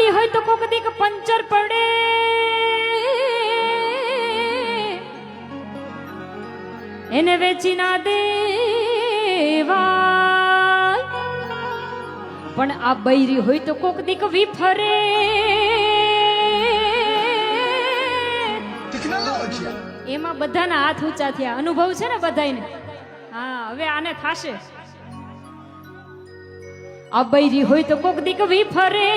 ગાડી હોય તો કોક દીક પંચર પડે, એને વેચી ના દેવાય, પણ આ બૈરી હોય તો કોક દીક વિફરે, એમાં બધાના હાથ ઊંચા થયા. અનુભવ છે ને બધાને? હા, હવે આને થાશે. આ બૈરી હોય તો કોક દીક વિફરે,